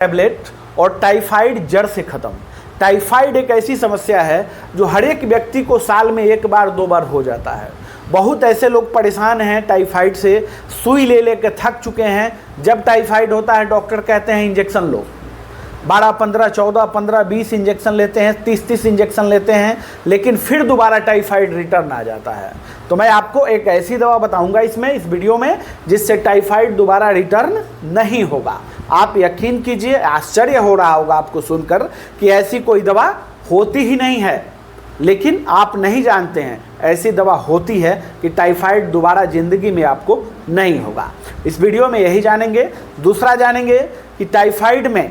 Tablet और typhoid जड़ से खत्म। टाइफाइड एक ऐसी समस्या है जो हर एक व्यक्ति को साल में एक बार दो बार हो जाता है। बहुत ऐसे लोग परेशान हैं टाइफाइड से, सुई ले लेकर थक चुके हैं। जब टाइफाइड होता है डॉक्टर कहते हैं इंजेक्शन लो, 12, 15, 14, 15, 20 इंजेक्शन लेते हैं, 30 इंजेक्शन लेते हैं, लेकिन फिर दोबारा टाइफाइड रिटर्न आ जाता है। तो मैं आपको एक ऐसी दवा बताऊंगा इस वीडियो में जिससे टाइफाइड दोबारा रिटर्न नहीं होगा। आप यकीन कीजिए, आश्चर्य हो रहा होगा आपको सुनकर कि ऐसी कोई दवा होती ही नहीं है, लेकिन आप नहीं जानते हैं ऐसी दवा होती है कि टाइफाइड दोबारा ज़िंदगी में आपको नहीं होगा। इस वीडियो में यही जानेंगे। दूसरा जानेंगे कि टाइफाइड में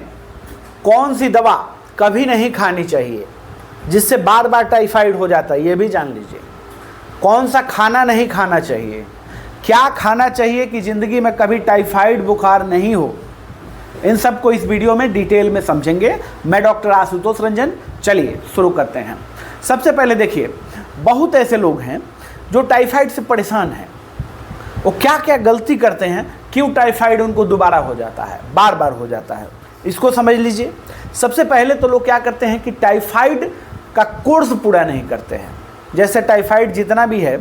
कौन सी दवा कभी नहीं खानी चाहिए जिससे बार बार टाइफाइड हो जाता है, ये भी जान लीजिए। कौन सा खाना नहीं खाना चाहिए, क्या खाना चाहिए कि ज़िंदगी में कभी टाइफाइड बुखार नहीं हो, इन सब को इस वीडियो में डिटेल में समझेंगे। मैं डॉक्टर आशुतोष रंजन। चलिए शुरू करते हैं। सबसे पहले देखिए, बहुत ऐसे लोग हैं जो टाइफाइड से परेशान हैं। वो क्या क्या गलती करते हैं, क्यों टाइफाइड उनको दोबारा हो जाता है, बार बार हो जाता है, इसको समझ लीजिए। सबसे पहले तो लोग क्या करते हैं कि टाइफाइड का कोर्स पूरा नहीं करते हैं। जैसे टाइफाइड जितना भी है,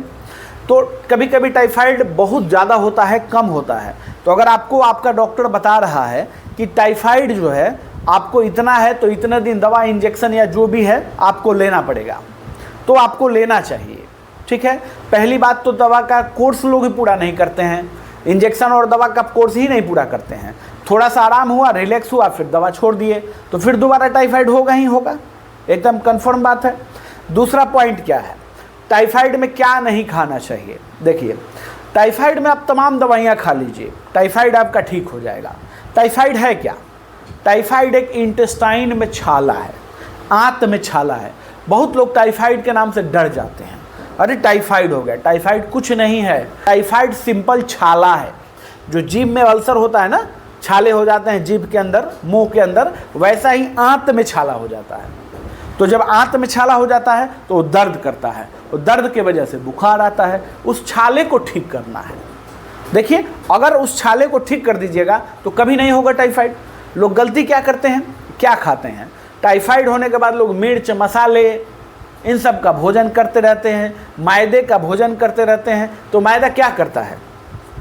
तो कभी कभी टाइफाइड बहुत ज़्यादा होता है, कम होता है। तो अगर आपको आपका डॉक्टर बता रहा है कि टाइफाइड जो है आपको इतना है, तो इतने दिन दवा, इंजेक्शन या जो भी है आपको लेना पड़ेगा, तो आपको लेना चाहिए। ठीक है, पहली बात तो दवा का कोर्स लोग ही पूरा नहीं करते हैं। इंजेक्शन और दवा का कोर्स ही नहीं पूरा करते हैं। थोड़ा सा आराम हुआ, रिलैक्स हुआ, फिर दवा छोड़ दिए, तो फिर दोबारा टाइफाइड होगा ही होगा, एकदम कंफर्म बात है। दूसरा पॉइंट क्या है, टाइफाइड में क्या नहीं खाना चाहिए। देखिए, टाइफाइड में आप तमाम दवाइयाँ खा लीजिए, टाइफाइड आपका ठीक हो जाएगा। टाइफाइड है क्या? टाइफाइड एक इंटेस्टाइन में छाला है, आंत में छाला है। बहुत लोग टाइफाइड के नाम से डर जाते हैं, अरे टाइफाइड हो गया। टाइफाइड कुछ नहीं है, टाइफाइड सिंपल छाला है। जो जीभ में अल्सर होता है ना, छाले हो जाते हैं जीभ के अंदर, मुंह के अंदर, वैसा ही आंत में छाला हो जाता है। तो जब आंत में छाला हो जाता है तो वो दर्द करता है, और दर्द की वजह से बुखार आता है। उस छाले को ठीक करना है। देखिए, अगर उस छाले को ठीक कर दीजिएगा तो कभी नहीं होगा टाइफाइड। लोग गलती क्या करते हैं, क्या खाते हैं, टाइफाइड होने के बाद लोग मिर्च, मसाले, इन सब का भोजन करते रहते हैं, मैदे का भोजन करते रहते हैं। तो मैदा क्या करता है,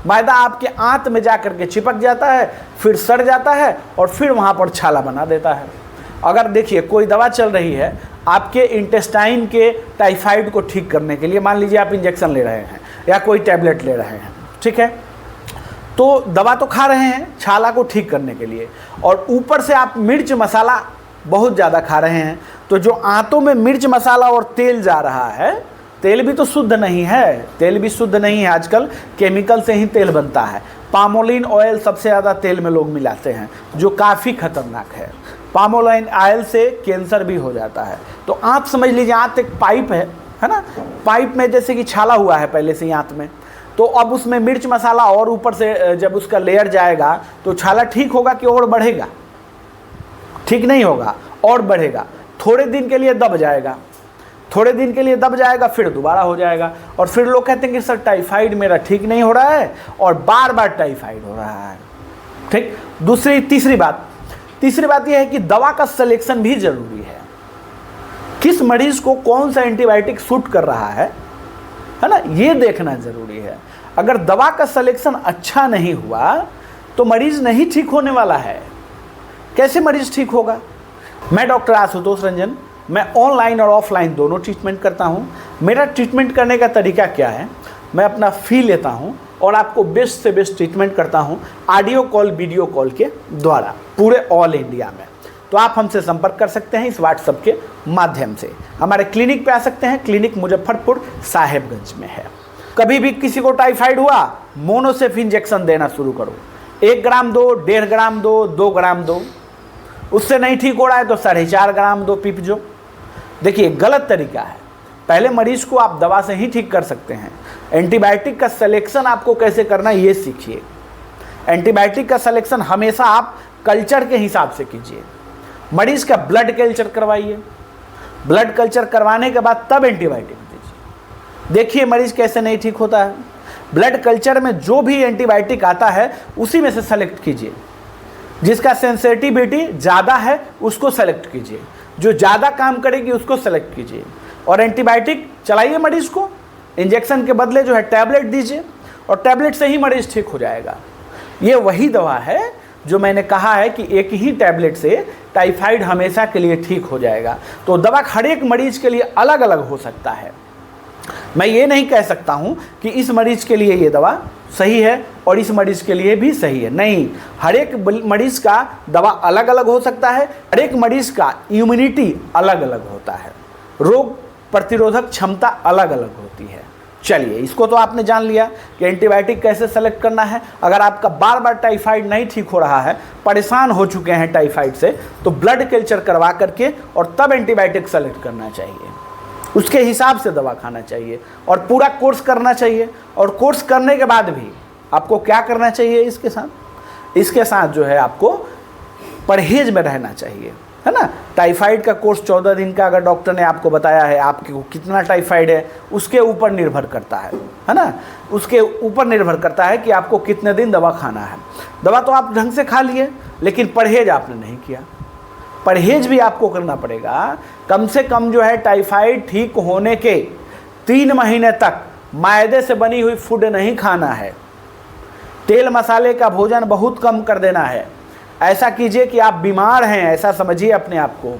मैदा आपके आंत में जा करके चिपक जाता है, फिर सड़ जाता है और फिर वहाँ पर छाला बना देता है। अगर देखिए कोई दवा चल रही है आपके इंटेस्टाइन के टाइफाइड को ठीक करने के लिए, मान लीजिए आप इंजेक्शन ले रहे हैं या कोई टैबलेट ले रहे हैं, ठीक है, तो दवा तो खा रहे हैं छाला को ठीक करने के लिए, और ऊपर से आप मिर्च मसाला बहुत ज़्यादा खा रहे हैं, तो जो आंतों में मिर्च मसाला और तेल जा रहा है, तेल भी तो शुद्ध नहीं है, तेल भी शुद्ध नहीं है। आजकल केमिकल से ही तेल बनता है। पामोलिन ऑयल सबसे ज़्यादा तेल में लोग मिलाते हैं, जो काफ़ी खतरनाक है। पामोलिन ऑयल से कैंसर भी हो जाता है। तो आंत समझ लीजिए, आंत एक पाइप है ना, पाइप में जैसे कि छाला हुआ है पहले से ही आंत में, तो अब उसमें मिर्च मसाला और ऊपर से जब उसका लेयर जाएगा तो छाला ठीक होगा कि और बढ़ेगा? ठीक नहीं होगा, और बढ़ेगा। थोड़े दिन के लिए दब जाएगा, थोड़े दिन के लिए दब जाएगा, फिर दोबारा हो जाएगा। और फिर लोग कहते हैं कि सर टाइफाइड मेरा ठीक नहीं हो रहा है और बार बार टाइफाइड हो रहा है। ठीक। तीसरी बात यह है कि दवा का सिलेक्शन भी जरूरी है। किस मरीज को कौन सा एंटीबायोटिक सूट कर रहा है ना, ये देखना जरूरी है। अगर दवा का सिलेक्शन अच्छा नहीं हुआ तो मरीज नहीं ठीक होने वाला है। कैसे मरीज ठीक होगा? मैं डॉक्टर आशुतोष रंजन, मैं ऑनलाइन और ऑफलाइन दोनों ट्रीटमेंट करता हूं। मेरा ट्रीटमेंट करने का तरीका क्या है, मैं अपना फी लेता हूं और आपको बेस्ट से बेस्ट ट्रीटमेंट करता हूं ऑडियो कॉल, वीडियो कॉल के द्वारा, पूरे ऑल इंडिया में। तो आप हमसे संपर्क कर सकते हैं इस व्हाट्सएप के माध्यम से। हमारे क्लिनिक पे आ सकते हैं, क्लिनिक मुजफ्फरपुर साहेबगंज में है। कभी भी किसी को टाइफाइड हुआ, मोनोसेफ इंजेक्शन देना शुरू करो। 1 ग्राम दो, 1.5 ग्राम दो, 2 ग्राम दो। उससे नहीं ठीक हो रहा है तो 4.5 ग्राम दो, पिप जो। देखिए, गलत तरीका है। पहले मरीज को आप दवा से ही ठीक कर सकते हैं। एंटीबायोटिक का सिलेक्शन आपको कैसे करना है ये सीखिए। एंटीबायोटिक का सिलेक्शन हमेशा आप कल्चर के हिसाब से कीजिए। मरीज का ब्लड कल्चर करवाइए, ब्लड कल्चर करवाने के बाद तब एंटीबायोटिक दीजिए। देखिए मरीज कैसे नहीं ठीक होता है। ब्लड कल्चर में जो भी एंटीबायोटिक आता है उसी में से सेलेक्ट कीजिए। जिसका सेंसिटिविटी ज़्यादा है उसको सेलेक्ट कीजिए, जो ज़्यादा काम करेगी उसको सेलेक्ट कीजिए। और एंटीबायोटिक चलाइए मरीज़ को, इंजेक्शन के बदले जो है टैबलेट दीजिए, और टैबलेट से ही मरीज़ ठीक हो जाएगा। ये वही दवा है जो मैंने कहा है कि एक ही टैबलेट से टाइफाइड हमेशा के लिए ठीक हो जाएगा। तो दवा हर एक मरीज़ के लिए अलग अलग हो सकता है। मैं ये नहीं कह सकता हूँ कि इस मरीज़ के लिए ये दवा सही है और इस मरीज़ के लिए भी सही है, नहीं। हर एक मरीज़ का दवा अलग अलग हो सकता है, हर एक मरीज़ का इम्यूनिटी अलग अलग होता है, रोग प्रतिरोधक क्षमता अलग अलग होती है। चलिए, इसको तो आपने जान लिया कि एंटीबायोटिक कैसे सेलेक्ट करना है। अगर आपका बार बार टाइफाइड नहीं ठीक हो रहा है, परेशान हो चुके हैं टाइफाइड से, तो ब्लड कल्चर करवा करके और तब एंटीबायोटिक सेलेक्ट करना चाहिए। उसके हिसाब से दवा खाना चाहिए और पूरा कोर्स करना चाहिए। और कोर्स करने के बाद भी आपको क्या करना चाहिए इसके साथ जो है आपको परहेज में रहना चाहिए, है ना। टाइफाइड का कोर्स 14 दिन का अगर डॉक्टर ने आपको बताया है, आपको कितना टाइफाइड है उसके ऊपर निर्भर करता है ना। उसके ऊपर निर्भर करता है कि आपको कितने दिन दवा खाना है। दवा तो आप ढंग से खा लिए, लेकिन परहेज आपने नहीं किया। परहेज भी आपको करना पड़ेगा। कम से कम जो है टाइफाइड ठीक होने के 3 महीने तक मैदे से बनी हुई फूड नहीं खाना है। तेल मसाले का भोजन बहुत कम कर देना है। ऐसा कीजिए कि आप बीमार हैं, ऐसा समझिए अपने आप को।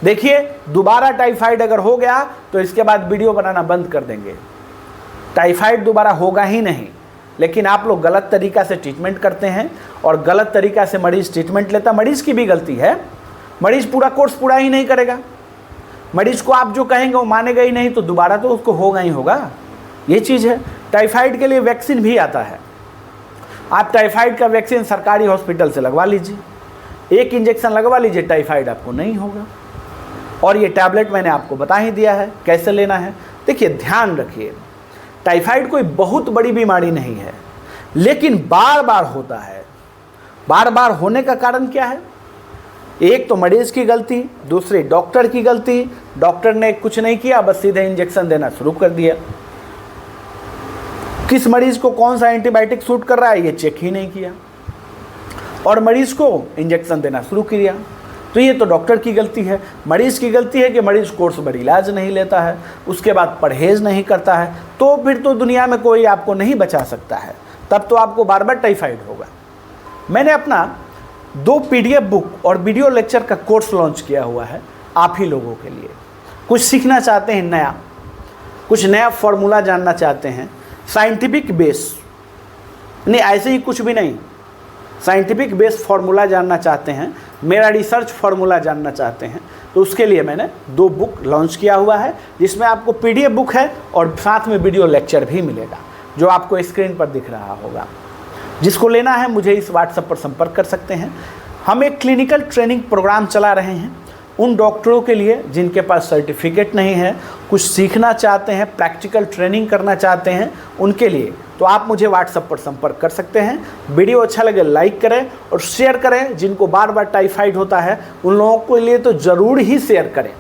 देखिए, दोबारा टाइफाइड अगर हो गया तो इसके बाद वीडियो बनाना बंद कर देंगे। टाइफाइड दोबारा होगा ही नहीं, लेकिन आप लोग गलत तरीक़ा से ट्रीटमेंट करते हैं और गलत तरीक़ा से मरीज़ ट्रीटमेंट लेता। मरीज़ की भी गलती है, मरीज़ पूरा कोर्स पूरा ही नहीं करेगा। मरीज़ को आप जो कहेंगे वो मानेगा ही नहीं, तो दोबारा तो उसको होगा ही होगा। ये चीज़ है। टाइफाइड के लिए वैक्सीन भी आता है। आप टाइफाइड का वैक्सीन सरकारी हॉस्पिटल से लगवा लीजिए, 1 इंजेक्शन लगवा लीजिए, टाइफाइड आपको नहीं होगा। और ये टैबलेट मैंने आपको बता ही दिया है कैसे लेना है। देखिए, ध्यान रखिए, टाइफाइड कोई बहुत बड़ी बीमारी नहीं है, लेकिन बार बार होता है। बार बार होने का कारण क्या है? एक तो मरीज़ की गलती, दूसरी डॉक्टर की गलती। डॉक्टर ने कुछ नहीं किया, बस सीधे इंजेक्शन देना शुरू कर दिया। किस मरीज़ को कौन सा एंटीबायोटिक सूट कर रहा है ये चेक ही नहीं किया, और मरीज़ को इंजेक्शन देना शुरू किया। तो ये तो डॉक्टर की गलती है। मरीज़ की गलती है कि मरीज़ कोर्स पर इलाज नहीं लेता है, उसके बाद परहेज़ नहीं करता है। तो फिर तो दुनिया में कोई आपको नहीं बचा सकता है, तब तो आपको बार बार टाइफाइड होगा। मैंने अपना 2 PDF बुक और वीडियो लेक्चर का कोर्स लॉन्च किया हुआ है आप ही लोगों के लिए। कुछ सीखना चाहते हैं नया, कुछ नया फॉर्मूला जानना चाहते हैं, साइंटिफिक बेस, नहीं ऐसे ही कुछ भी नहीं, साइंटिफिक बेस फार्मूला जानना चाहते हैं, मेरा रिसर्च फार्मूला जानना चाहते हैं, तो उसके लिए मैंने 2 बुक लॉन्च किया हुआ है, जिसमें आपको PDF बुक है और साथ में वीडियो लेक्चर भी मिलेगा, जो आपको स्क्रीन पर दिख रहा होगा। जिसको लेना है मुझे इस व्हाट्सएप पर संपर्क कर सकते हैं। हम एक क्लिनिकल ट्रेनिंग प्रोग्राम चला रहे हैं उन डॉक्टरों के लिए जिनके पास सर्टिफिकेट नहीं है, कुछ सीखना चाहते हैं, प्रैक्टिकल ट्रेनिंग करना चाहते हैं, उनके लिए। तो आप मुझे व्हाट्सएप पर संपर्क कर सकते हैं। वीडियो अच्छा लगे लाइक करें और शेयर करें। जिनको बार बार टाइफाइड होता है उन लोगों के लिए तो ज़रूर ही शेयर करें।